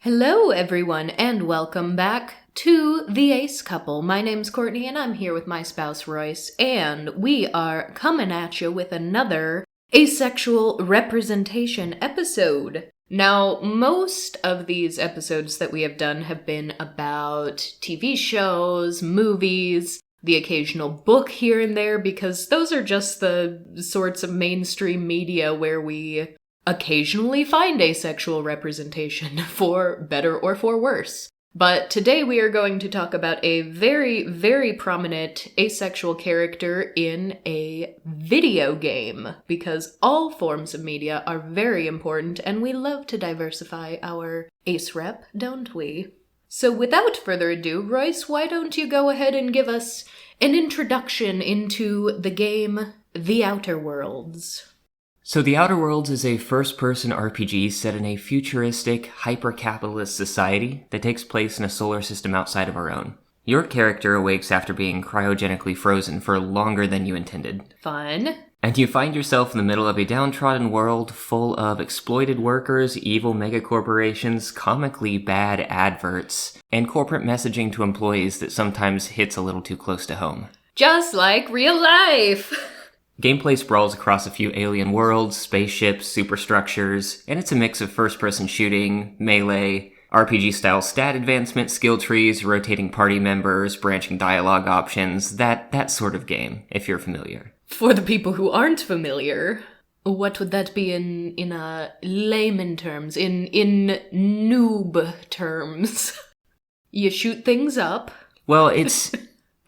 Hello, everyone, and welcome back to The Ace Couple. My name's Courtney, and I'm here with my spouse, Royce, and we are coming at you with another asexual representation episode. Now, most of these episodes that we have done have been about TV shows, movies, the occasional book here and there, because those are just the sorts of mainstream media where we occasionally find asexual representation, for better or for worse. But today we are going to talk about a very, very prominent asexual character in a video game, because all forms of media are very important and we love to diversify our ace rep, don't we? So without further ado, Royce, why don't you go ahead and give us an introduction into the game The Outer Worlds? So The Outer Worlds is a first-person RPG set in a futuristic, hyper-capitalist society that takes place in a solar system outside of our own. Your character awakes after being cryogenically frozen for longer than you intended. Fun. And you find yourself in the middle of a downtrodden world full of exploited workers, evil megacorporations, comically bad adverts, and corporate messaging to employees that sometimes hits a little too close to home. Just like real life! Gameplay sprawls across a few alien worlds, spaceships, superstructures, and it's a mix of first-person shooting, melee, RPG-style stat advancement, skill trees, rotating party members, branching dialogue options, that sort of game, if you're familiar. For the people who aren't familiar, what would that be in layman terms, in noob terms? You shoot things up. Well,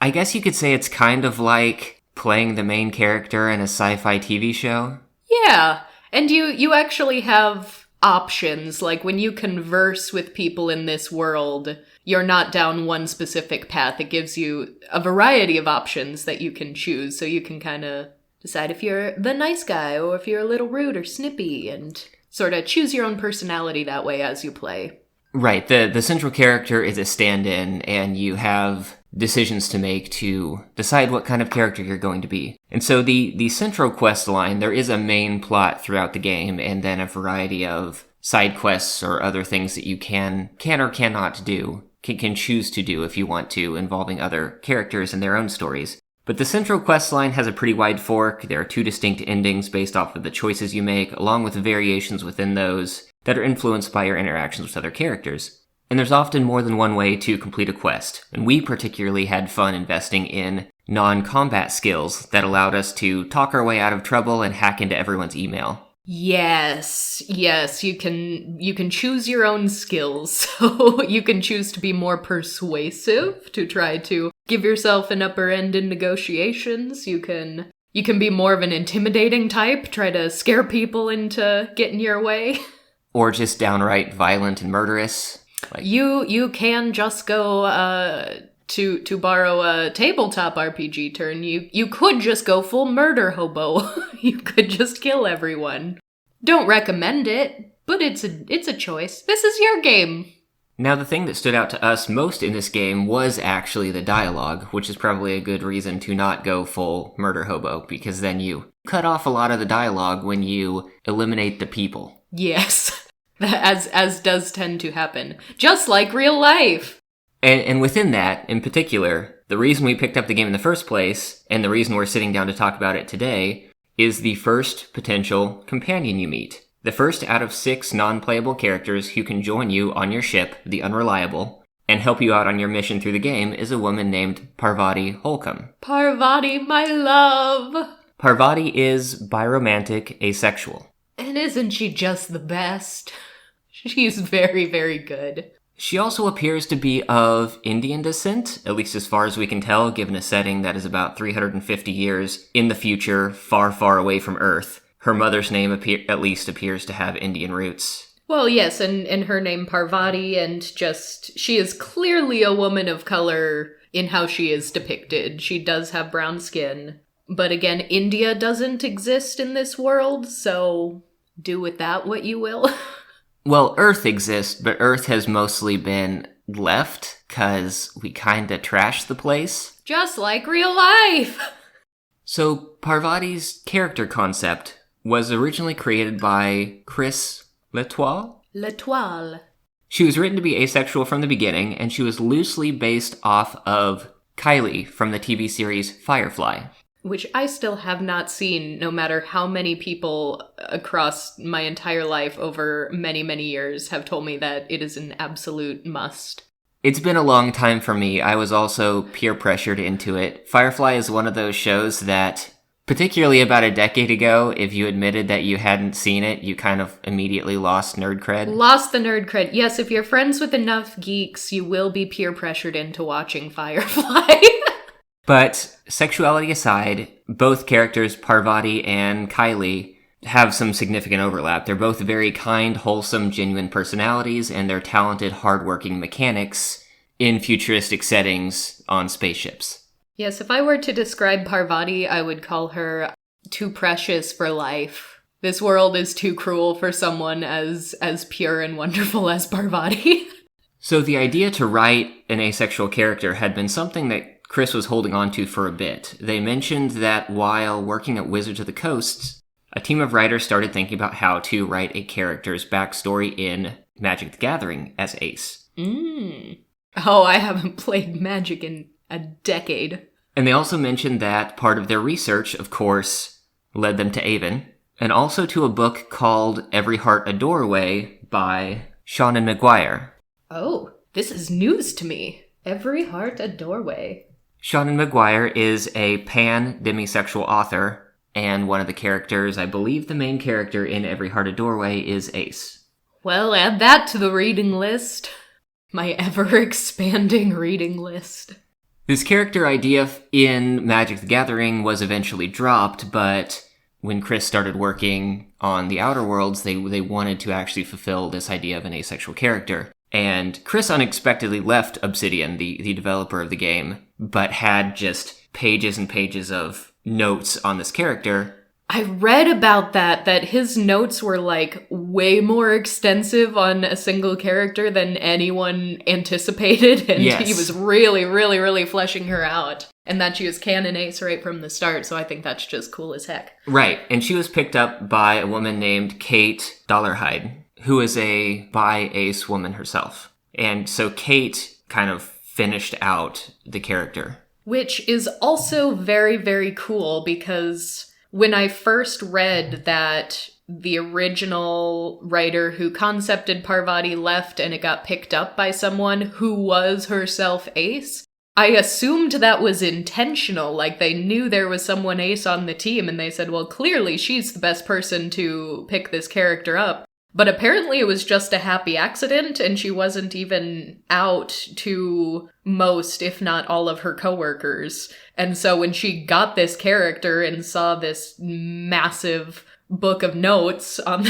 I guess you could say it's kind of like playing the main character in a sci-fi TV show? Yeah, and you actually have options, like when you converse with people in this world, you're not down one specific path. It gives you a variety of options that you can choose, so you can kind of decide if you're the nice guy or if you're a little rude or snippy, and sort of choose your own personality that way as you play. Right, the central character is a stand-in, and you have decisions to make to decide what kind of character you're going to be. And so the central quest line, there is a main plot throughout the game, and then a variety of side quests or other things that you can or cannot do, can choose to do if you want to, involving other characters and their own stories. But the central quest line has a pretty wide fork. There are two distinct endings based off of the choices you make, along with variations within those that are influenced by your interactions with other characters. And there's often more than one way to complete a quest, and we particularly had fun investing in non-combat skills that allowed us to talk our way out of trouble and hack into everyone's email. Yes, you can choose your own skills, so you can choose to be more persuasive, to try to give yourself an upper end in negotiations. You can be more of an intimidating type, try to scare people into getting your way. Or just downright violent and murderous. You can just go, to borrow a tabletop RPG term, you could just go full murder hobo. You could just kill everyone. Don't recommend it, but it's a choice. This is your game. Now, the thing that stood out to us most in this game was actually the dialogue, which is probably a good reason to not go full murder hobo, because then you cut off a lot of the dialogue when you eliminate the people. Yes. As does tend to happen. Just like real life! And within that, in particular, the reason we picked up the game in the first place, and the reason we're sitting down to talk about it today, is the first potential companion you meet. The first out of 6 non-playable characters who can join you on your ship, the Unreliable, and help you out on your mission through the game is a woman named Parvati Holcomb. Parvati, my love! Parvati is biromantic asexual. And isn't she just the best? She's very, very good. She also appears to be of Indian descent, at least as far as we can tell, given a setting that is about 350 years in the future, far, far away from Earth. Her mother's name at least appears to have Indian roots. Well, yes, and her name Parvati, and she is clearly a woman of color in how she is depicted. She does have brown skin. But again, India doesn't exist in this world, so do with that what you will. Well, Earth exists, but Earth has mostly been left, 'cause we kinda trashed the place. Just like real life! So, Parvati's character concept was originally created by Chris Letoile. L'Etoile. She was written to be asexual from the beginning, and she was loosely based off of Kylie from the TV series Firefly. Which I still have not seen, no matter how many people across my entire life over many, many years have told me that it is an absolute must. It's been a long time for me. I was also peer pressured into it. Firefly is one of those shows that, particularly about a decade ago, if you admitted that you hadn't seen it, you kind of immediately lost nerd cred. Lost the nerd cred. Yes, if you're friends with enough geeks, you will be peer pressured into watching Firefly. But sexuality aside, both characters, Parvati and Kylie, have some significant overlap. They're both very kind, wholesome, genuine personalities, and they're talented, hardworking mechanics in futuristic settings on spaceships. Yes, if I were to describe Parvati, I would call her too precious for life. This world is too cruel for someone as pure and wonderful as Parvati. So the idea to write an asexual character had been something that Chris was holding on to for a bit. They mentioned that while working at Wizards of the Coast, a team of writers started thinking about how to write a character's backstory in Magic the Gathering as Ace. Oh, I haven't played Magic in a decade. And they also mentioned that part of their research, of course, led them to Avon, and also to a book called Every Heart a Doorway by Seanan McGuire. Oh, this is news to me. Every Heart a Doorway. Seanan McGuire is a pan-demisexual author, and one of the characters, I believe the main character in Every Heart a Doorway, is Ace. Well, add that to the reading list. My ever-expanding reading list. This character idea in Magic the Gathering was eventually dropped, but when Chris started working on the Outer Worlds, they wanted to actually fulfill this idea of an asexual character. And Chris unexpectedly left Obsidian, the developer of the game, but had just pages and pages of notes on this character. I read about that his notes were like way more extensive on a single character than anyone anticipated, and yes. He was really, really, really fleshing her out. And that she was canon ace right from the start, so I think that's just cool as heck. Right, and she was picked up by a woman named Kate Dollarhide, who is a bi-ace woman herself. And so Kate kind of finished out the character. Which is also very, very cool, because when I first read that the original writer who concepted Parvati left and it got picked up by someone who was herself ace, I assumed that was intentional, like they knew there was someone ace on the team and they said, well, clearly she's the best person to pick this character up. But apparently it was just a happy accident, and she wasn't even out to most, if not all of her coworkers. And so when she got this character and saw this massive book of notes on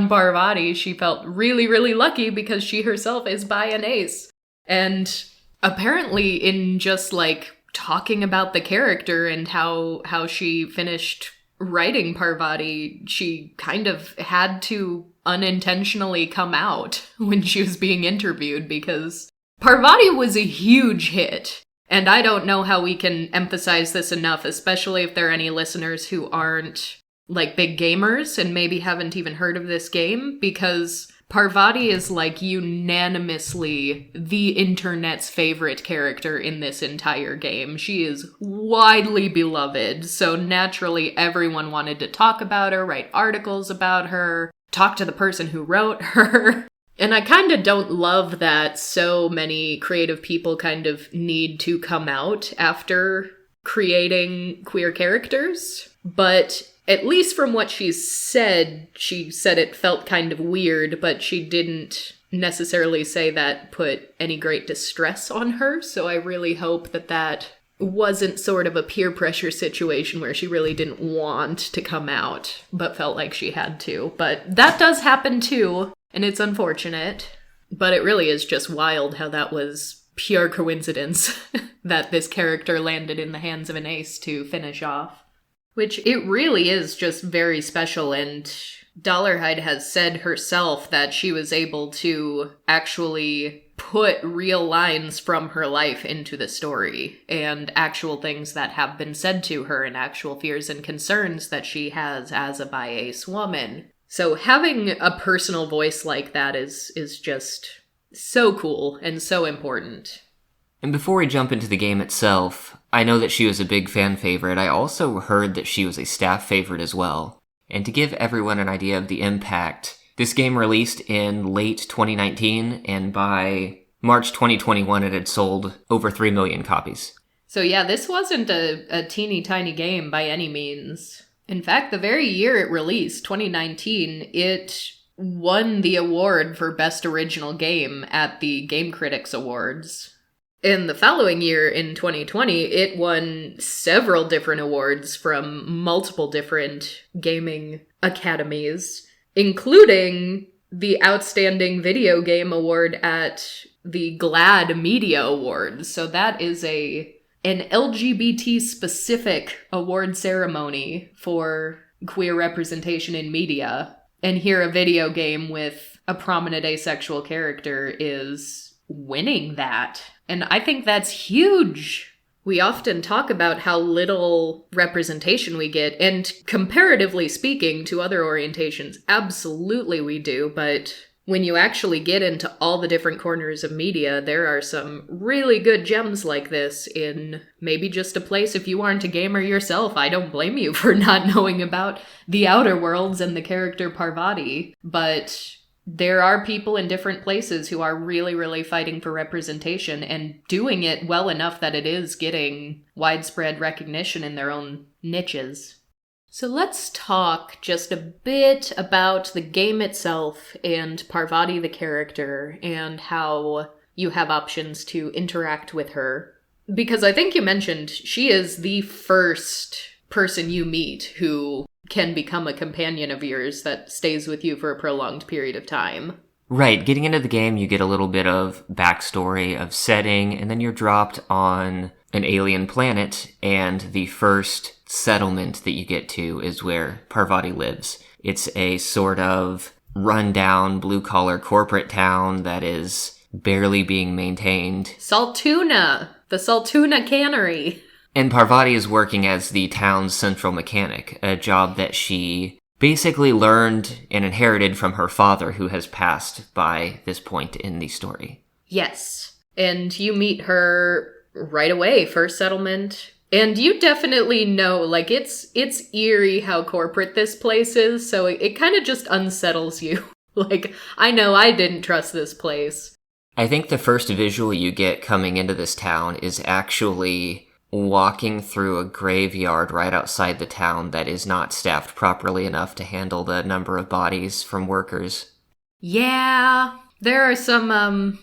Parvati, she felt really, really lucky because she herself is bi and ace. And apparently in just like talking about the character and how she finished writing Parvati, she kind of had to unintentionally come out when she was being interviewed, because Parvati was a huge hit. And I don't know how we can emphasize this enough, especially if there are any listeners who aren't like big gamers and maybe haven't even heard of this game, because Parvati is like unanimously the internet's favorite character in this entire game. She is widely beloved, so naturally everyone wanted to talk about her, write articles about her, talk to the person who wrote her. And I kind of don't love that so many creative people kind of need to come out after creating queer characters, but at least from what she said it felt kind of weird, but she didn't necessarily say that put any great distress on her, so I really hope that wasn't sort of a peer pressure situation where she really didn't want to come out, but felt like she had to. But that does happen too, and it's unfortunate, but it really is just wild how that was pure coincidence that this character landed in the hands of an ace to finish off. Which it really is just very special, and Dollarhide has said herself that she was able to actually put real lines from her life into the story, and actual things that have been said to her, and actual fears and concerns that she has as a bi-ace woman. So having a personal voice like that is just So cool and so important. And before we jump into the game itself, I know that she was a big fan favorite. I also heard that she was a staff favorite as well. And to give everyone an idea of the impact, this game released in late 2019, and by March 2021 it had sold over 3 million copies. So yeah, this wasn't a teeny tiny game by any means. In fact, the very year it released, 2019, it won the award for Best Original Game at the Game Critics Awards. In the following year, in 2020, it won several different awards from multiple different gaming academies, including the Outstanding Video Game Award at the GLAAD Media Awards. So that is an LGBT-specific award ceremony for queer representation in media. And here a video game with a prominent asexual character is winning that. And I think that's huge. We often talk about how little representation we get, and comparatively speaking to other orientations, absolutely we do, but when you actually get into all the different corners of media, there are some really good gems like this in maybe just a place. If you aren't a gamer yourself, I don't blame you for not knowing about the Outer Worlds and the character Parvati, but there are people in different places who are really, really fighting for representation and doing it well enough that it is getting widespread recognition in their own niches. So let's talk just a bit about the game itself and Parvati the character and how you have options to interact with her. Because I think you mentioned she is the first person you meet who can become a companion of yours that stays with you for a prolonged period of time. Right, getting into the game, you get a little bit of backstory, of setting, and then you're dropped on an alien planet, and the first settlement that you get to is where Parvati lives. It's a sort of rundown, blue-collar corporate town that is barely being maintained. Saltuna! The Saltuna Cannery! And Parvati is working as the town's central mechanic, a job that she basically learned and inherited from her father, who has passed by this point in the story. Yes. And you meet her right away, first settlement. And you definitely know, like, it's eerie how corporate this place is, so it kind of just unsettles you. Like, I know I didn't trust this place. I think the first visual you get coming into this town is actually walking through a graveyard right outside the town that is not staffed properly enough to handle the number of bodies from workers. Yeah, there's some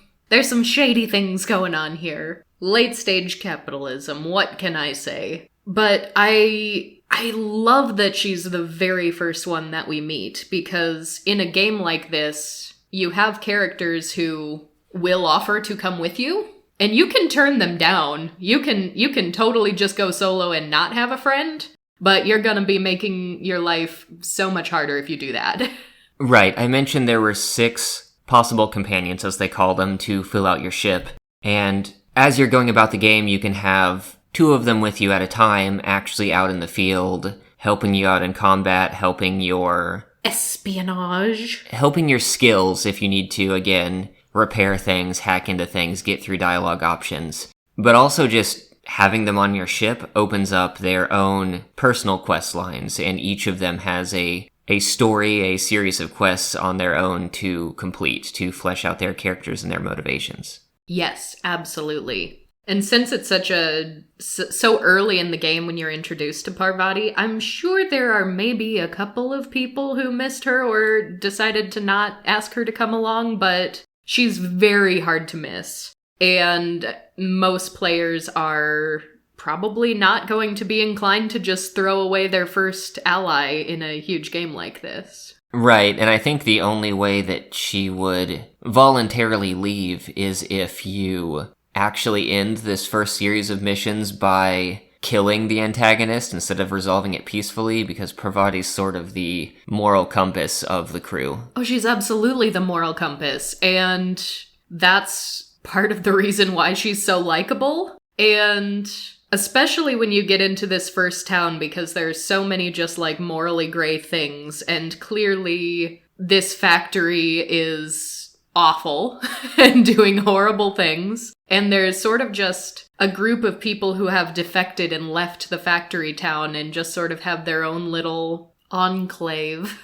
shady things going on here. Late stage capitalism, what can I say? But I love that she's the very first one that we meet, because in a game like this, you have characters who will offer to come with you. And you can turn them down. You can totally just go solo and not have a friend, but you're gonna be making your life so much harder if you do that. Right, I mentioned there were 6 possible companions, as they call them, to fill out your ship. And as you're going about the game, you can have 2 of them with you at a time, actually out in the field, helping you out in combat, helping your espionage, helping your skills if you need to, again, repair things, hack into things, get through dialogue options. But also just having them on your ship opens up their own personal quest lines, and each of them has a story, a series of quests on their own to complete, to flesh out their characters and their motivations. Yes, absolutely. And since it's so early in the game when you're introduced to Parvati, I'm sure there are maybe a couple of people who missed her or decided to not ask her to come along, but she's very hard to miss. And most players are probably not going to be inclined to just throw away their first ally in a huge game like this. Right, and I think the only way that she would voluntarily leave is if you actually end this first series of missions by killing the antagonist instead of resolving it peacefully, because Parvati's sort of the moral compass of the crew. Oh, she's absolutely the moral compass, and that's part of the reason why she's so likable. And especially when you get into this first town, because there's so many just like morally gray things, and clearly this factory is awful and doing horrible things. And there's sort of just a group of people who have defected and left the factory town and just sort of have their own little enclave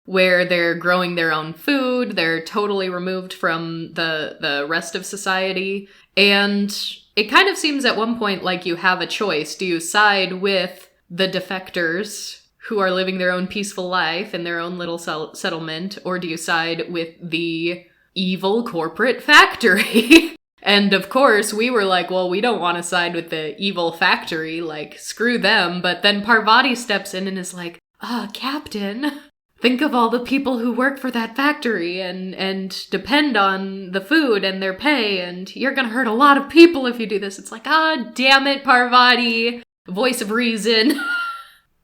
where they're growing their own food. They're totally removed from the rest of society. And it kind of seems at one point like you have a choice. Do you side with the defectors who are living their own peaceful life in their own little settlement, or do you side with the evil corporate factory? And of course, we were like, well, we don't want to side with the evil factory, like, screw them. But then Parvati steps in and is like, Captain, think of all the people who work for that factory and depend on the food and their pay, and you're gonna hurt a lot of people if you do this. It's like, damn it, Parvati, voice of reason.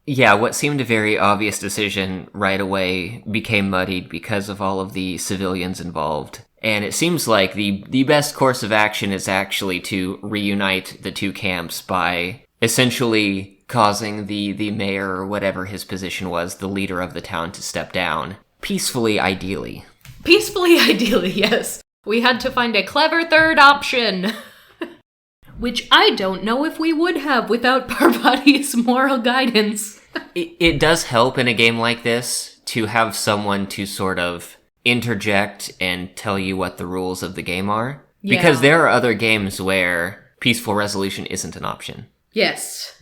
Yeah, what seemed a very obvious decision right away became muddied because of all of the civilians involved. And it seems like the best course of action is actually to reunite the two camps by essentially causing the mayor, or whatever his position was, the leader of the town, to step down. Peacefully, ideally. Peacefully, ideally, yes. We had to find a clever third option. Which I don't know if we would have without Parvati's moral guidance. It does help in a game like this to have someone to sort of interject and tell you what the rules of the game are. Yeah. Because there are other games where peaceful resolution isn't an option. Yes.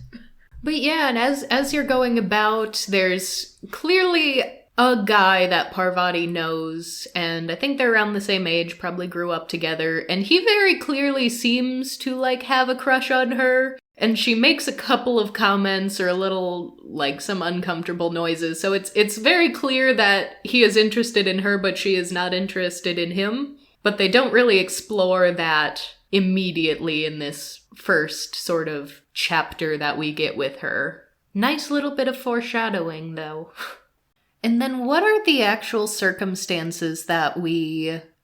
But yeah, and as you're going about, there's clearly a guy that Parvati knows, and I think they're around the same age, probably grew up together, and he very clearly seems to, like, have a crush on her, and she makes a couple of comments or a little, like, some uncomfortable noises, so it's very clear that he is interested in her, but she is not interested in him, but they don't really explore that immediately in this first sort of chapter that we get with her. Nice little bit of foreshadowing, though. And then what are the actual circumstances that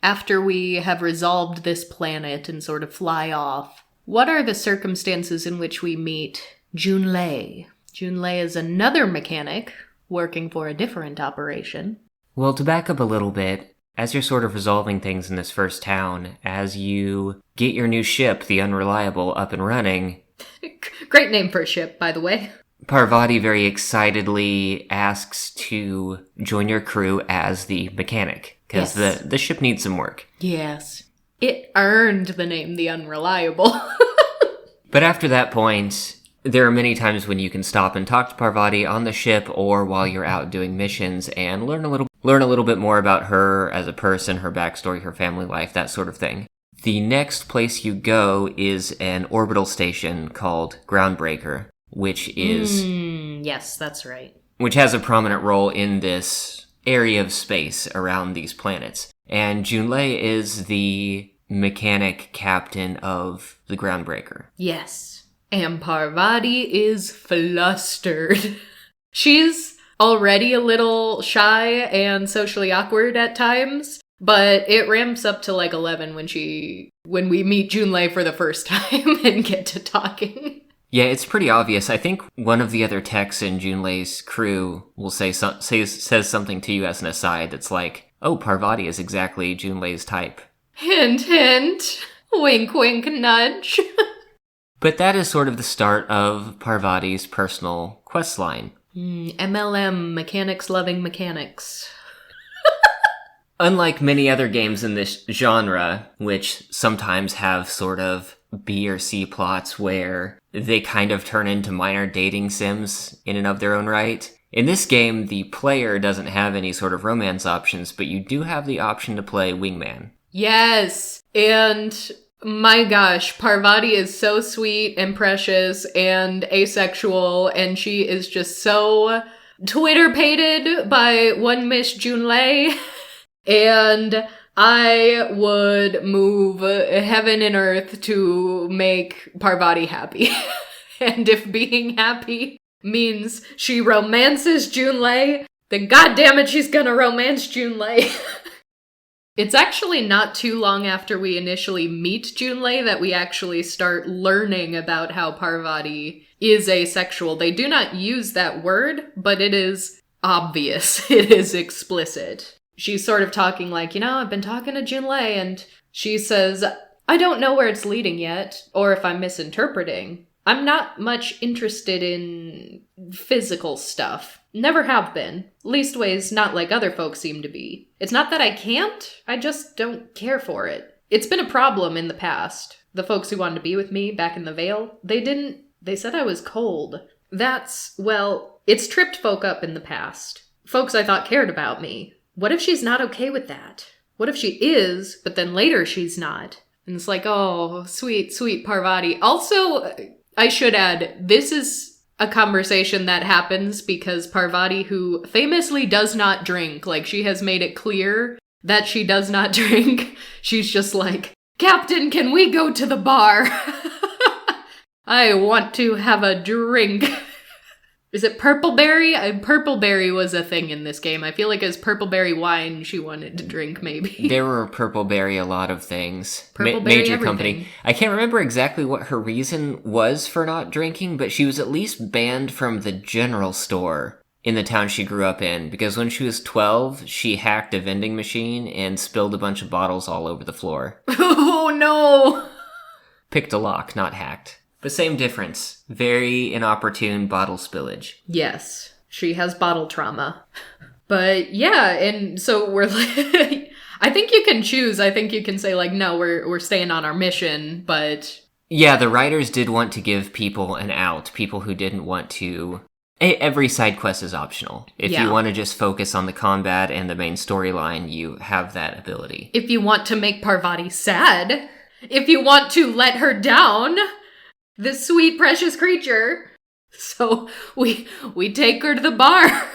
after we have resolved this planet and sort of fly off, what are the circumstances in which we meet Junlei? Junlei is another mechanic working for a different operation. Well, to back up a little bit, as you're sort of resolving things in this first town, as you get your new ship, the Unreliable, up and running... Great name for a ship, by the way. Parvati very excitedly asks to join your crew as the mechanic, because the ship needs some work. Yes. It earned the name the Unreliable. But after that point, there are many times when you can stop and talk to Parvati on the ship or while you're out doing missions and learn a little bit more about her as a person, her backstory, her family life, that sort of thing. The next place you go is an orbital station called Groundbreaker, which is... yes, that's right. Which has a prominent role in this area of space around these planets. And Junlei is the mechanic captain of the Groundbreaker. Yes. And Parvati is flustered. She's already a little shy and socially awkward at times, but it ramps up to like 11 when we meet Junlei for the first time and get to talking. Yeah, it's pretty obvious. I think one of the other techs in Junlei's crew will says something to you as an aside that's like, oh, Parvati is exactly Junlei's type. Hint, hint. Wink, wink, nudge. But that is sort of the start of Parvati's personal questline. MLM, mechanics loving mechanics. Unlike many other games in this genre, which sometimes have sort of B or C plots where they kind of turn into minor dating sims in and of their own right, in this game, the player doesn't have any sort of romance options, but you do have the option to play wingman. Yes, and my gosh, Parvati is so sweet and precious and asexual, and she is just so Twitter-pated by one Miss Junlei, and I would move heaven and earth to make Parvati happy. And if being happy means she romances Junlei, then goddammit she's gonna romance Junlei. It's actually not too long after we initially meet Junlei that we actually start learning about how Parvati is asexual. They do not use that word, but it is obvious. It is explicit. she's sort of talking like, I've been talking to Junlei, and she says, I don't know where it's leading yet, or if I'm misinterpreting. I'm not much interested in physical stuff. Never have been. Leastways, not like other folks seem to be. It's not that I can't, I just don't care for it. It's been a problem in the past. The folks who wanted to be with me back in the Vale, they said I was cold. It's tripped folk up in the past. Folks I thought cared about me. What if she's not okay with that? What if she is, but then later she's not? And it's like, oh, sweet, sweet Parvati. Also, I should add, this is a conversation that happens because Parvati, who famously does not drink, like she has made it clear that she does not drink, she's just like, Captain, can we go to the bar? I want to have a drink. Is it purpleberry? Purpleberry was a thing in this game. I feel like it's purpleberry wine she wanted to drink, maybe. There were purpleberry a lot of things. Purpleberry major everything. Company. I can't remember exactly what her reason was for not drinking, but she was at least banned from the general store in the town she grew up in, because when she was 12, she hacked a vending machine and spilled a bunch of bottles all over the floor. Oh, no! Picked a lock, not hacked. But same difference. Very inopportune bottle spillage. Yes, she has bottle trauma. But yeah, and so we're like, I think you can choose. I think you can say like, no, we're staying on our mission, but... Yeah, the writers did want to give people an out, people who didn't want to... Every side quest is optional. If you want to just focus on the combat and the main storyline, you have that ability. If you want to make Parvati sad, if you want to let her down... This sweet, precious creature. So we take her to the bar,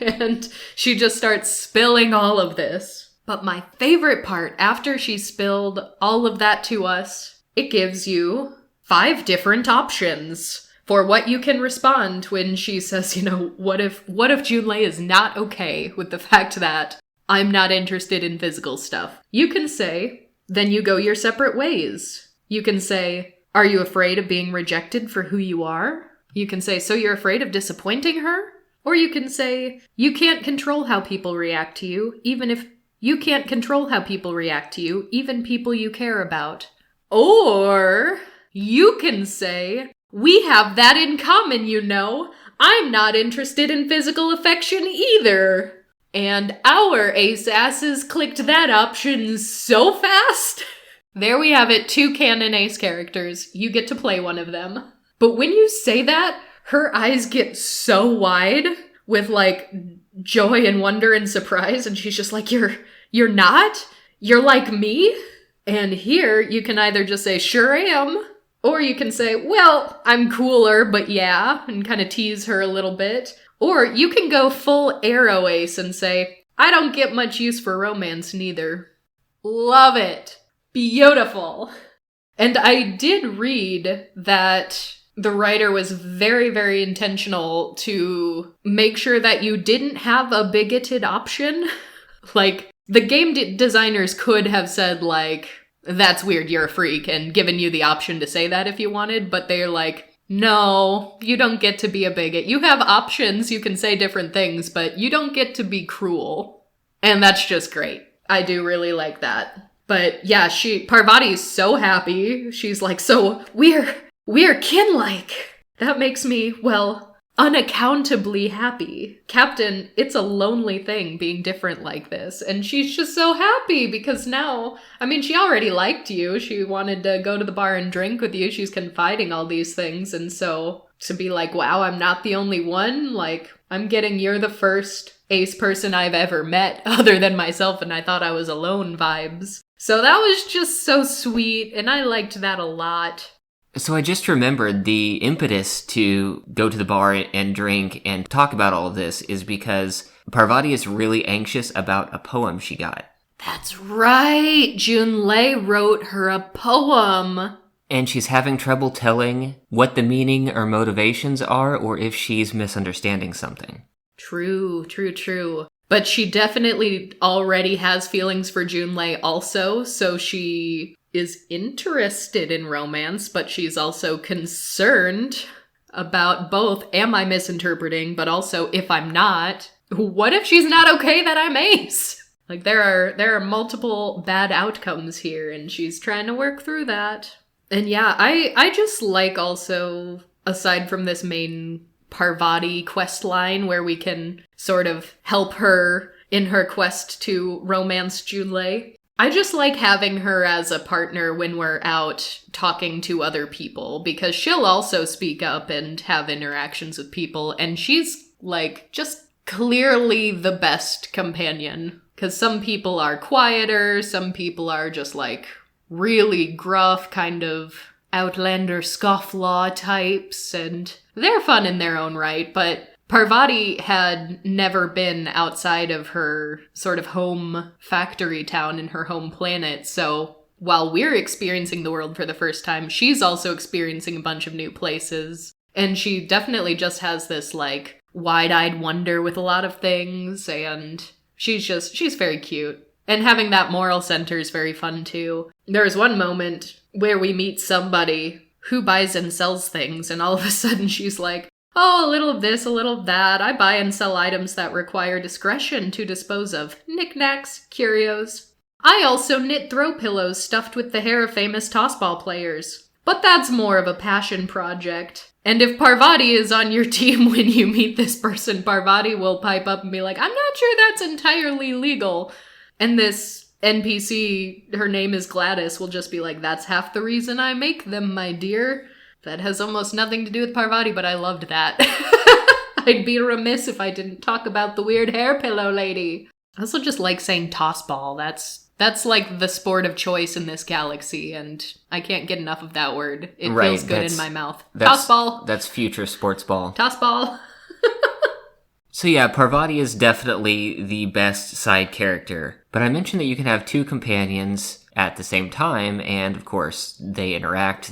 and she just starts spilling all of this. But my favorite part, after she spilled all of that to us, it gives you 5 different options for what you can respond when she says, what if Junlei is not okay with the fact that I'm not interested in physical stuff? You can say, then you go your separate ways. You can say, are you afraid of being rejected for who you are? You can say, so you're afraid of disappointing her? Or you can say, you can't control how people react to you, even if you can't control how people react to you, even people you care about. Or you can say, we have that in common, I'm not interested in physical affection either. And our ace asses clicked that option so fast. There we have it, 2 canon ace characters. You get to play one of them. But when you say that, her eyes get so wide with, like, joy and wonder and surprise, and she's just like, you're not? You're like me? And here, you can either just say, sure am, or you can say, well, I'm cooler, but yeah, and kind of tease her a little bit. Or you can go full AroAce and say, I don't get much use for romance neither. Love it. Beautiful. And I did read that the writer was very, very intentional to make sure that you didn't have a bigoted option. Like, the game designers could have said, like, that's weird, you're a freak, and given you the option to say that if you wanted, but they're like, no, you don't get to be a bigot. You have options, you can say different things, but you don't get to be cruel. And that's just great. I do really like that. But yeah, Parvati's so happy. She's like, so we're kin-like. That makes me, unaccountably happy. Captain, it's a lonely thing being different like this. And she's just so happy because now, she already liked you. She wanted to go to the bar and drink with you. She's confiding all these things. And so to be like, wow, I'm not the only one. Like, I'm getting you're the first ace person I've ever met other than myself, and I thought I was alone vibes. So that was just so sweet, and I liked that a lot. So I just remembered the impetus to go to the bar and drink and talk about all of this is because Parvati is really anxious about a poem she got. That's right! Junlei wrote her a poem! And she's having trouble telling what the meaning or motivations are or if she's misunderstanding something. True. But she definitely already has feelings for Junlei also, so she is interested in romance, but she's also concerned about both, am I misinterpreting, but also if I'm not, what if she's not okay that I'm ace? Like, there are multiple bad outcomes here, and she's trying to work through that. And yeah, I just like also, aside from this main Parvati quest line where we can sort of help her in her quest to romance Junlei, I just like having her as a partner when we're out talking to other people, because she'll also speak up and have interactions with people, and she's, like, just clearly the best companion. Because some people are quieter, some people are just, like, really gruff, kind of Outlander scofflaw types, and they're fun in their own right, but Parvati had never been outside of her sort of home factory town in her home planet, so while we're experiencing the world for the first time, she's also experiencing a bunch of new places, and she definitely just has this, like, wide-eyed wonder with a lot of things, and she's very cute. And having that moral center is very fun, too. There's one moment where we meet somebody who buys and sells things, and all of a sudden she's like, oh, a little of this, a little of that. I buy and sell items that require discretion to dispose of. Knickknacks, curios. I also knit throw pillows stuffed with the hair of famous tossball players. But that's more of a passion project. And if Parvati is on your team when you meet this person, Parvati will pipe up and be like, I'm not sure that's entirely legal. And this NPC, her name is Gladys, will just be like, that's half the reason I make them, my dear. That has almost nothing to do with Parvati, but I loved that. I'd be remiss if I didn't talk about the weird hair pillow lady. I also just like saying tossball. That's like the sport of choice in this galaxy, and I can't get enough of that word. It feels good in my mouth. Tossball. That's future sports ball. Tossball. So yeah, Parvati is definitely the best side character, but I mentioned that you can have two companions at the same time, and of course, they interact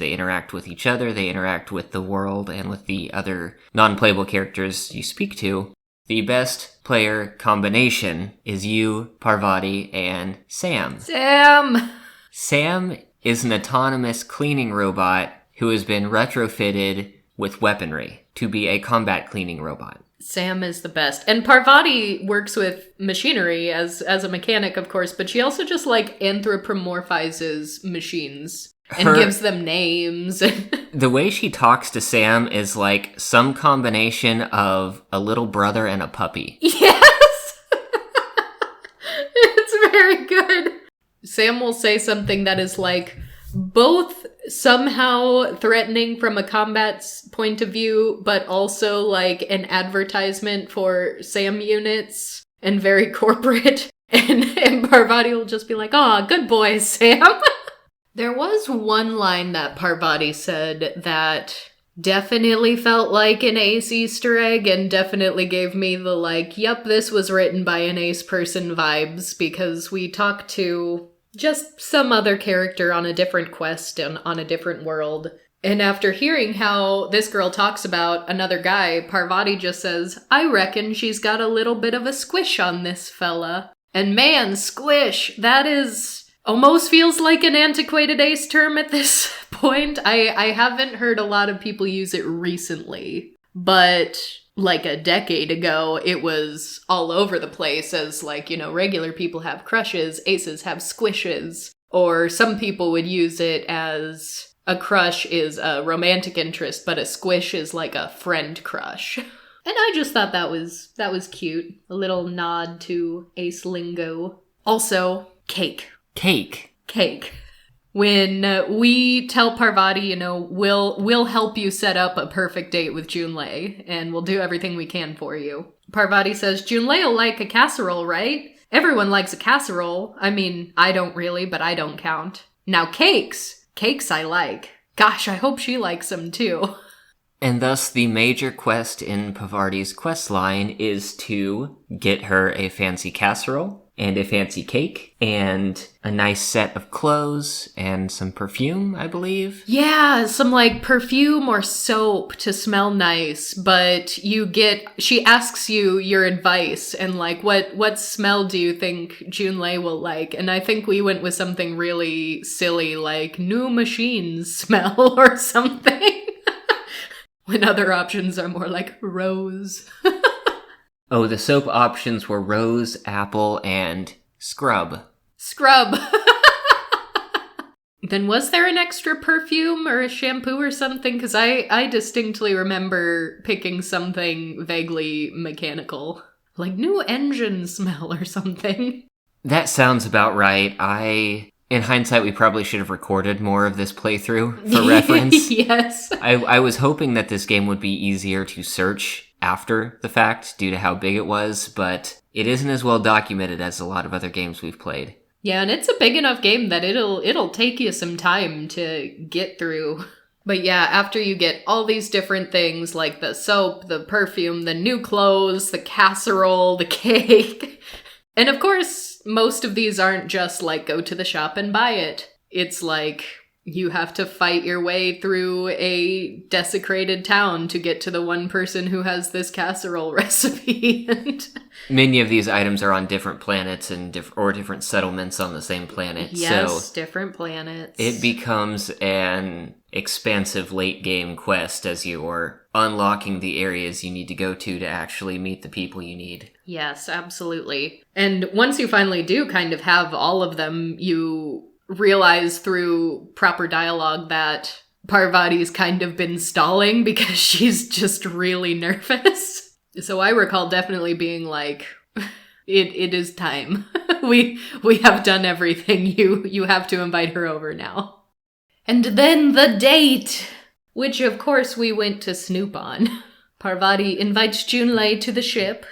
with each other, they interact with the world and with the other non-playable characters you speak to. The best player combination is you, Parvati, and Sam. Sam is an autonomous cleaning robot who has been retrofitted with weaponry to be a combat cleaning robot. Sam is the best. And Parvati works with machinery as a mechanic, of course, but she also just, like, anthropomorphizes machines and gives them names. The way she talks to Sam is like some combination of a little brother and a puppy. Yes! It's very good. Sam will say something that is, like, both somehow threatening from a combat's point of view, but also like an advertisement for Sam units and very corporate. And Parvati will just be like, "Aw, good boy, Sam." There was one line that Parvati said that definitely felt like an Ace Easter egg and definitely gave me the like, yep, this was written by an Ace person vibes, because we talked to just some other character on a different quest and on a different world. And after hearing how this girl talks about another guy, Parvati just says, I reckon she's got a little bit of a squish on this fella. And man, squish, that is almost feels like an antiquated Ace term at this point. I haven't heard a lot of people use it recently, but like a decade ago, it was all over the place as, like, you know, regular people have crushes, aces have squishes, or some people would use it as a crush is a romantic interest, but a squish is like a friend crush. And I just thought that was cute. A little nod to Ace lingo. Also, cake. Cake. When we tell Parvati, you know, we'll help you set up a perfect date with Junlei, and we'll do everything we can for you. Parvati says, Junlei will like a casserole, right? Everyone likes a casserole. I mean, I don't really, but I don't count. Now cakes I like. Gosh, I hope she likes them too. And thus the major quest in Parvati's quest line is to get her a fancy casserole, and a fancy cake, and a nice set of clothes, and some perfume, I believe. Yeah, some, like, perfume or soap to smell nice, but she asks you your advice, and, like, what smell do you think Junlei will like? And I think we went with something really silly, like, new machines smell, or something. When other options are more like rose. Oh, the soap options were rose, apple, and Scrub. Scrub. Then was there an extra perfume or a shampoo or something? Because I distinctly remember picking something vaguely mechanical. Like new engine smell or something. That sounds about right. In hindsight, we probably should have recorded more of this playthrough for reference. Yes. I was hoping that this game would be easier to search after the fact due to how big it was, but it isn't as well documented as a lot of other games we've played. Yeah, and it's a big enough game that it'll take you some time to get through. But yeah, after you get all these different things like the soap, the perfume, the new clothes, the casserole, the cake. And of course, most of these aren't just like go to the shop and buy it. It's like you have to fight your way through a desecrated town to get to the one person who has this casserole recipe. Many of these items are on different planets and different settlements on the same planet. Yes, so different planets. It becomes an expansive late game quest as you're unlocking the areas you need to go to actually meet the people you need. Yes, absolutely. And once you finally do kind of have all of them, you realize through proper dialogue that Parvati's kind of been stalling because she's just really nervous. So I recall definitely being like, it is time. we have done everything. You have to invite her over now. And then the date, which of course we went to snoop on. Parvati invites Junlei to the ship.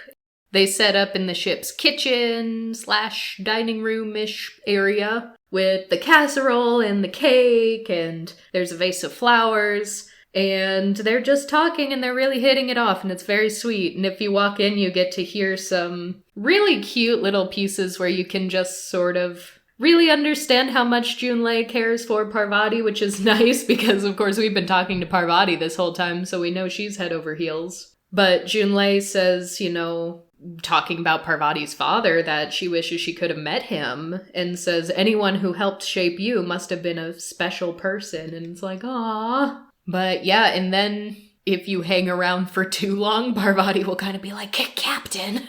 They set up in the ship's kitchen / dining room-ish area with the casserole and the cake, and there's a vase of flowers, and they're just talking and they're really hitting it off, and it's very sweet. And if you walk in, you get to hear some really cute little pieces where you can just sort of really understand how much Junlei cares for Parvati, which is nice because, of course, we've been talking to Parvati this whole time, so we know she's head over heels. But Junlei says, talking about Parvati's father, that she wishes she could have met him, and says anyone who helped shape you must have been a special person. And it's like, aww. But yeah, and then if you hang around for too long, Parvati will kind of be like, Captain!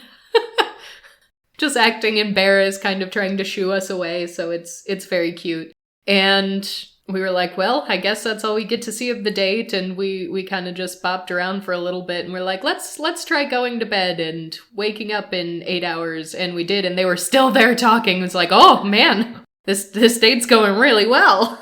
Just acting embarrassed, kind of trying to shoo us away, so it's very cute. And we were like, well, I guess that's all we get to see of the date, and we kind of just bopped around for a little bit, and we're like, let's try going to bed and waking up in 8 hours, and we did, and they were still there talking. It's like, oh man, this date's going really well.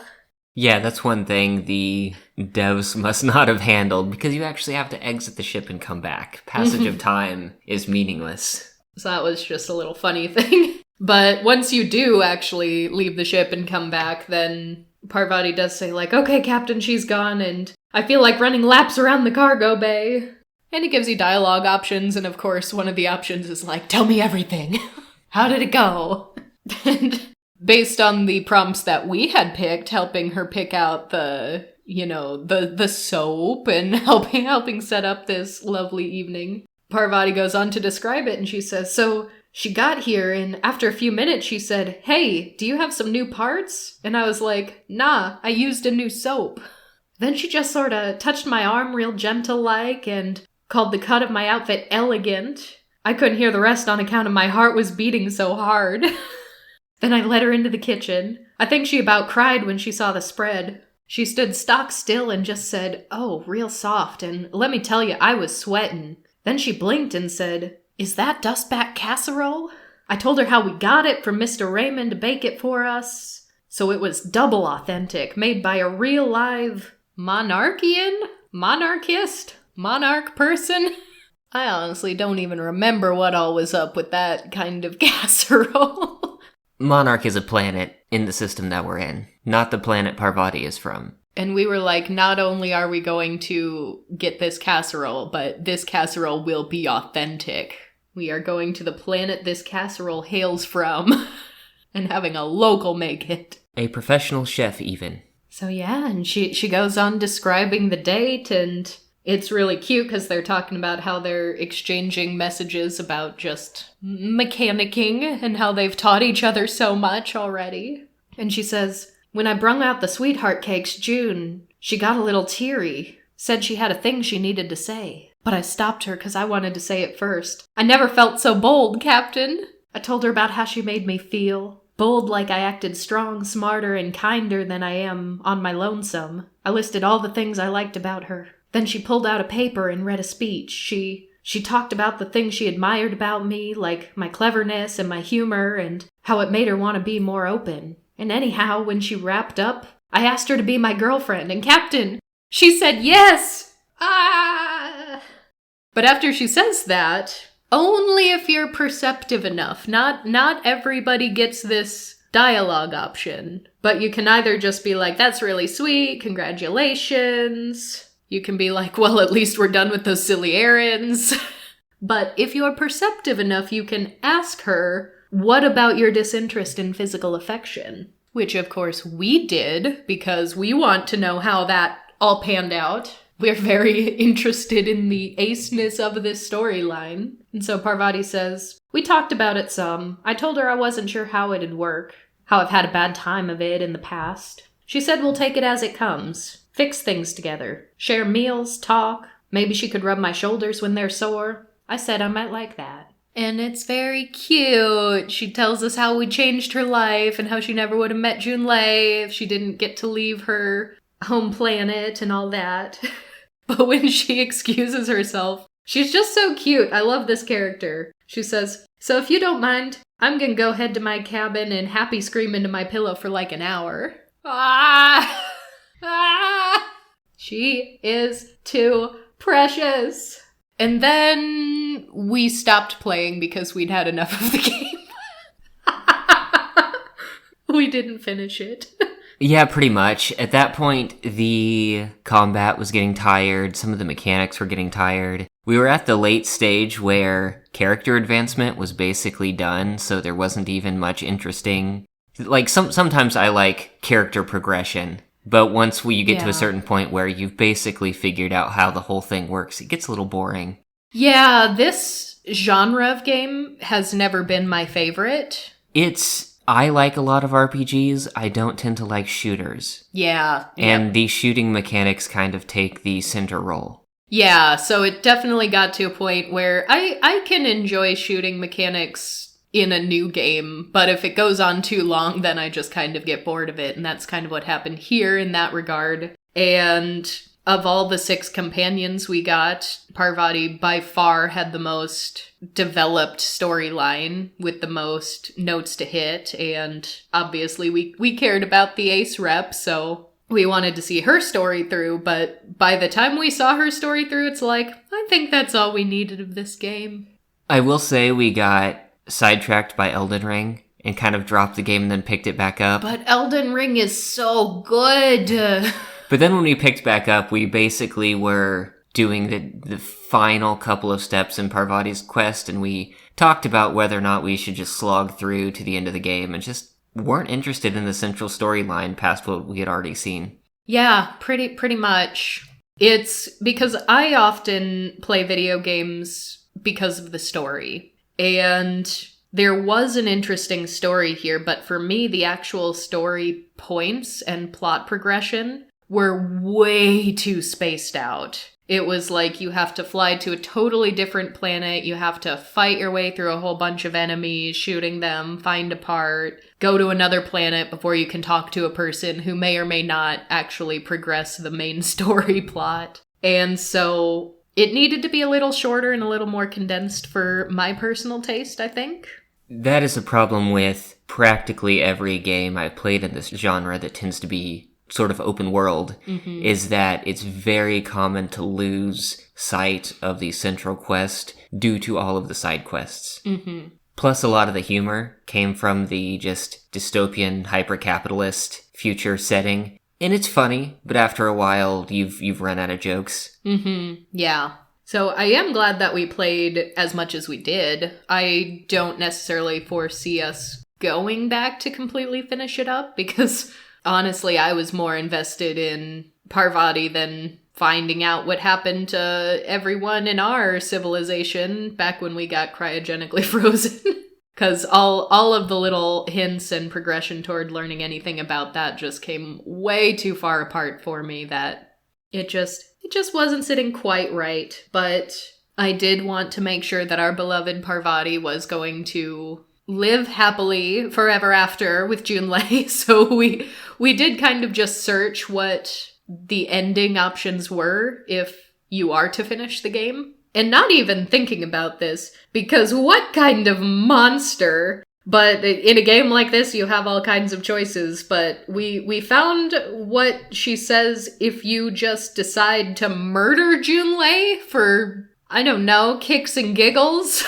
Yeah, that's one thing the devs must not have handled, because you actually have to exit the ship and come back. Passage of time is meaningless. So that was just a little funny thing. But once you do actually leave the ship and come back, then Parvati does say like, okay, Captain, she's gone, and I feel like running laps around the cargo bay. And it gives you dialogue options, and of course one of the options is like, tell me everything. How did it go? And based on the prompts that we had picked, helping her pick out the soap and helping set up this lovely evening, Parvati goes on to describe it, and she says, so she got here, and after a few minutes she said, hey, do you have some new parts? And I was like, nah, I used a new soap. Then she just sort of touched my arm real gentle-like and called the cut of my outfit elegant. I couldn't hear the rest on account of my heart was beating so hard. Then I led her into the kitchen. I think she about cried when she saw the spread. She stood stock still and just said, oh, real soft, and let me tell you, I was sweating. Then she blinked and said, is that dustback casserole? I told her how we got it from Mr. Raymond to bake it for us. So it was double authentic, made by a real live monarch person. I honestly don't even remember what all was up with that kind of casserole. Monarch is a planet in the system that we're in, not the planet Parvati is from. And we were like, not only are we going to get this casserole, but this casserole will be authentic. We are going to the planet this casserole hails from and having a local make it. A professional chef, even. So yeah, and she goes on describing the date, and it's really cute because they're talking about how they're exchanging messages about just mechanicking and how they've taught each other so much already. And she says, when I brung out the sweetheart cakes, June, she got a little teary, said she had a thing she needed to say. But I stopped her because I wanted to say it first. I never felt so bold, Captain. I told her about how she made me feel. Bold like I acted strong, smarter, and kinder than I am on my lonesome. I listed all the things I liked about her. Then she pulled out a paper and read a speech. She talked about the things she admired about me, like my cleverness and my humor, and how it made her want to be more open. And anyhow, when she wrapped up, I asked her to be my girlfriend, and Captain, she said yes! Ah! But after she says that, only if you're perceptive enough. Not everybody gets this dialogue option. But you can either just be like, that's really sweet, congratulations. You can be like, well, at least we're done with those silly errands. But if you're perceptive enough, you can ask her, what about your disinterest in physical affection? Which, of course, we did, because we want to know how that all panned out. We're very interested in the aceness of this storyline. And so Parvati says, we talked about it some. I told her I wasn't sure how it'd work, how I've had a bad time of it in the past. She said we'll take it as it comes. Fix things together. Share meals, talk. Maybe she could rub my shoulders when they're sore. I said I might like that. And it's very cute. She tells us how we changed her life and how she never would have met Junlei if she didn't get to leave her home planet and all that. But when she excuses herself, she's just so cute. I love this character. She says, so if you don't mind, I'm gonna go head to my cabin and happy scream into my pillow for like an hour. Ah! Ah! She is too precious. And then we stopped playing because we'd had enough of the game. We didn't finish it. Yeah, pretty much. At that point, the combat was getting tired. Some of the mechanics were getting tired. We were at the late stage where character advancement was basically done, so there wasn't even much interesting. Like, sometimes I like character progression, but once you get to a certain point where you've basically figured out how the whole thing works, it gets a little boring. Yeah, this genre of game has never been my favorite. I like a lot of RPGs. I don't tend to like shooters. Yeah. And the shooting mechanics kind of take the center role. Yeah, so it definitely got to a point where I can enjoy shooting mechanics in a new game, but if it goes on too long, then I just kind of get bored of it, and that's kind of what happened here in that regard. And of all the 6 companions we got, Parvati by far had the most developed storyline with the most notes to hit, and obviously we cared about the ace rep, so we wanted to see her story through, but by the time we saw her story through, it's like, I think that's all we needed of this game. I will say we got sidetracked by Elden Ring and kind of dropped the game and then picked it back up. But Elden Ring is so good! But then when we picked back up, we basically were doing the final couple of steps in Parvati's quest, and we talked about whether or not we should just slog through to the end of the game and just weren't interested in the central storyline past what we had already seen. Yeah, pretty much. It's because I often play video games because of the story. And there was an interesting story here, but for me, the actual story points and plot progression were way too spaced out. It was like you have to fly to a totally different planet, you have to fight your way through a whole bunch of enemies, shooting them, find a part, go to another planet before you can talk to a person who may or may not actually progress the main story plot. And so it needed to be a little shorter and a little more condensed for my personal taste, I think. That is a problem with practically every game I've played in this genre that tends to be sort of open world, is that it's very common to lose sight of the central quest due to all of the side quests. Plus, a lot of the humor came from the just dystopian, hyper-capitalist future setting. And it's funny, but after a while, you've run out of jokes. Yeah. So I am glad that we played as much as we did. I don't necessarily foresee us going back to completely finish it up, because honestly, I was more invested in Parvati than finding out what happened to everyone in our civilization back when we got cryogenically frozen. Because all of the little hints and progression toward learning anything about that just came way too far apart for me that it just wasn't sitting quite right. But I did want to make sure that our beloved Parvati was going to live happily forever after with Junlei. So we did kind of just search what the ending options were if you are to finish the game. And not even thinking about this, because what kind of monster? But in a game like this, you have all kinds of choices, but we found what she says if you just decide to murder Junlei for, I don't know, kicks and giggles.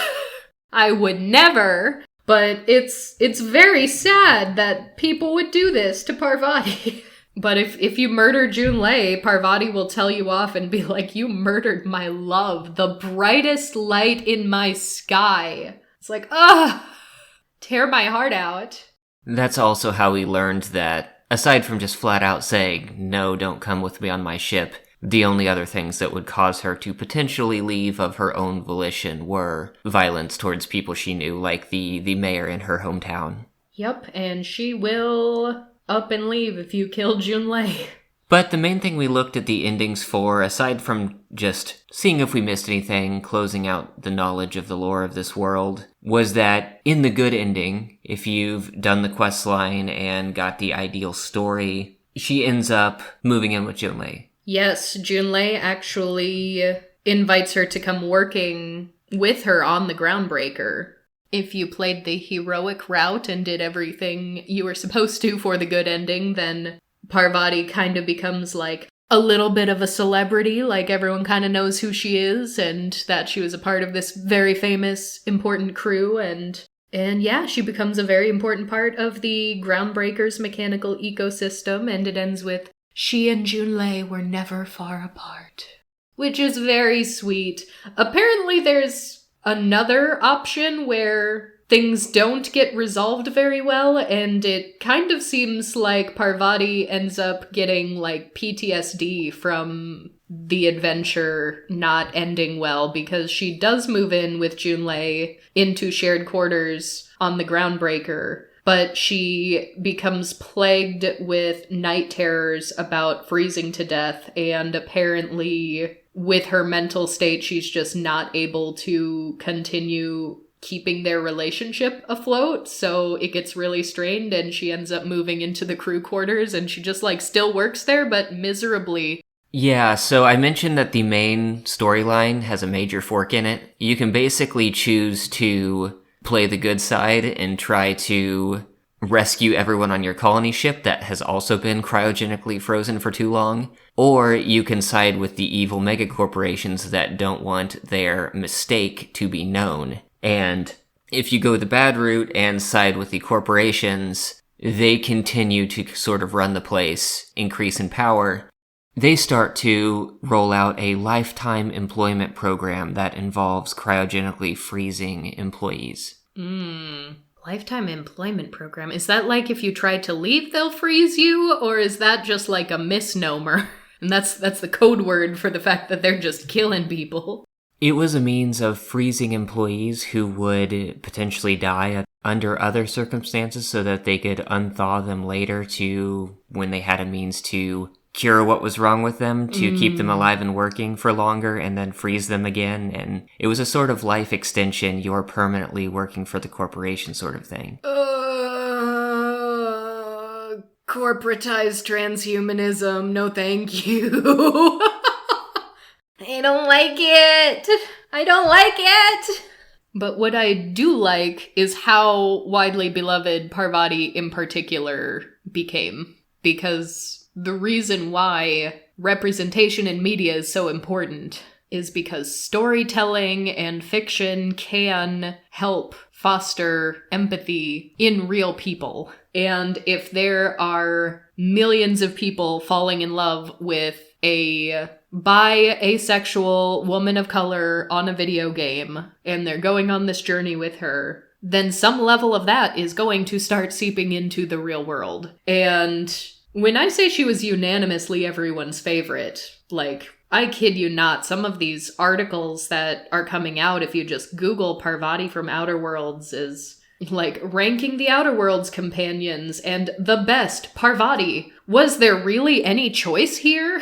I would never, but it's very sad that people would do this to Parvati. But if you murder Junlei, Parvati will tell you off and be like, you murdered my love, the brightest light in my sky. It's like, ugh, tear my heart out. That's also how we learned that, aside from just flat out saying, no, don't come with me on my ship, the only other things that would cause her to potentially leave of her own volition were violence towards people she knew, like the mayor in her hometown. Yep, and she will up and leave if you kill Junlei. But the main thing we looked at the endings for, aside from just seeing if we missed anything, closing out the knowledge of the lore of this world, was that in the good ending, if you've done the quest line and got the ideal story, she ends up moving in with Junlei. Yes, Junlei actually invites her to come working with her on the Groundbreaker. If you played the heroic route and did everything you were supposed to for the good ending, then Parvati kind of becomes like a little bit of a celebrity, like everyone kind of knows who she is and that she was a part of this very famous, important crew, and yeah, she becomes a very important part of the Groundbreaker's mechanical ecosystem, and it ends with, she and Junlei were never far apart. Which is very sweet. Apparently there's another option where things don't get resolved very well, and it kind of seems like Parvati ends up getting, like, PTSD from the adventure not ending well, because she does move in with Junlei into shared quarters on the Groundbreaker, but she becomes plagued with night terrors about freezing to death, and apparently with her mental state, she's just not able to continue keeping their relationship afloat, so it gets really strained, and she ends up moving into the crew quarters, and she just, like, still works there, but miserably. Yeah, so I mentioned that the main storyline has a major fork in it. You can basically choose to play the good side and try to rescue everyone on your colony ship that has also been cryogenically frozen for too long, or you can side with the evil megacorporations that don't want their mistake to be known. And if you go the bad route and side with the corporations, they continue to sort of run the place, increase in power. They start to roll out a lifetime employment program that involves cryogenically freezing employees. Lifetime employment program. Is that like if you try to leave, they'll freeze you? Or is that just like a misnomer? And that's the code word for the fact that they're just killing people. It was a means of freezing employees who would potentially die under other circumstances so that they could unthaw them later to when they had a means to cure what was wrong with them, to keep them alive and working for longer, and then freeze them again. And it was a sort of life extension, you're permanently working for the corporation sort of thing. Corporatized transhumanism, no thank you. I don't like it. I don't like it. But what I do like is how widely beloved Parvati in particular became. Because the reason why representation in media is so important is because storytelling and fiction can help foster empathy in real people. And if there are millions of people falling in love with a asexual woman of color on a video game, and they're going on this journey with her, then some level of that is going to start seeping into the real world. And when I say she was unanimously everyone's favorite, like, I kid you not, some of these articles that are coming out, if you just Google Parvati from Outer Worlds, is like ranking the Outer Worlds companions and the best Parvati. Was there really any choice here?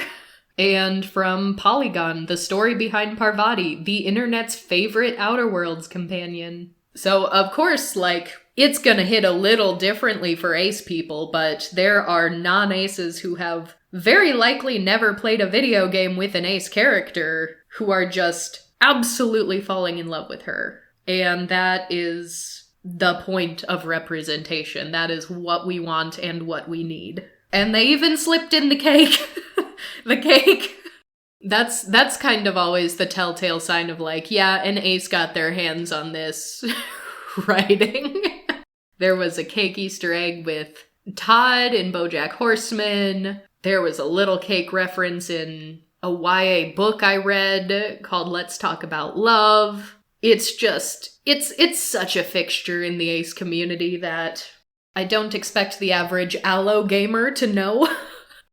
And from Polygon, the story behind Parvati, the internet's favorite Outer Worlds companion. So, of course, it's gonna hit a little differently for ace people, but there are non-aces who have very likely never played a video game with an ace character who are just absolutely falling in love with her. And that is the point of representation. That is what we want and what we need. And they even slipped in the cake. The cake. That's kind of always the telltale sign of an ace got their hands on this writing. There was a cake Easter egg with Todd in BoJack Horseman. There was a little cake reference in a YA book I read called Let's Talk About Love. It's just, it's such a fixture in the ace community that I don't expect the average Allo gamer to know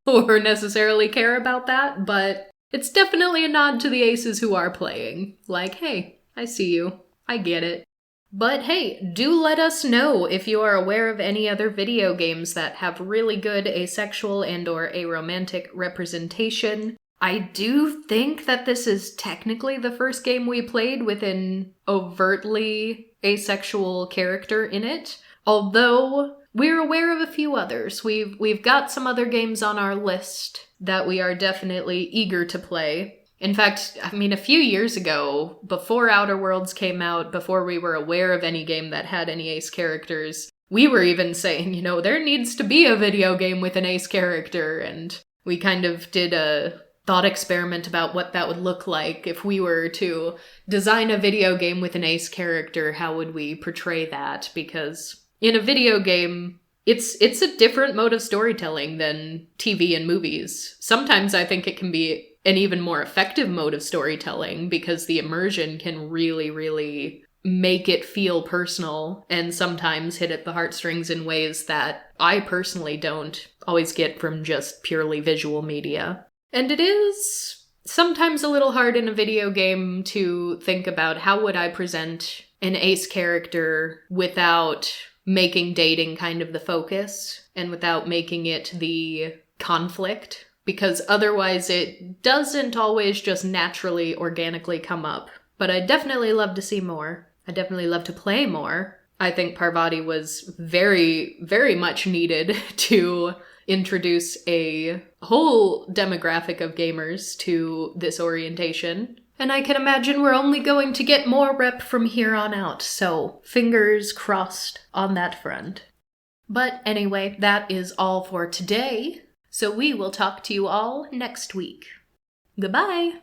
or necessarily care about that, but it's definitely a nod to the aces who are playing. Hey, I see you. I get it. But hey, do let us know if you are aware of any other video games that have really good asexual and or aromantic representation. I do think that this is technically the first game we played with an overtly asexual character in it, although we're aware of a few others. We've got some other games on our list that we are definitely eager to play. In fact, a few years ago, before Outer Worlds came out, before we were aware of any game that had any ace characters, we were even saying, there needs to be a video game with an ace character, and we kind of did a thought experiment about what that would look like. If we were to design a video game with an ace character, how would we portray that? Because in a video game, it's a different mode of storytelling than TV and movies. Sometimes I think it can be an even more effective mode of storytelling because the immersion can really, really make it feel personal and sometimes hit at the heartstrings in ways that I personally don't always get from just purely visual media. And it is sometimes a little hard in a video game to think about how would I present an ace character without making dating kind of the focus and without making it the conflict, because otherwise it doesn't always just naturally, organically come up. But I'd definitely love to see more. I'd definitely love to play more. I think Parvati was very, very much needed to introduce a whole demographic of gamers to this orientation. And I can imagine we're only going to get more rep from here on out, so fingers crossed on that front. But anyway, that is all for today, so we will talk to you all next week. Goodbye!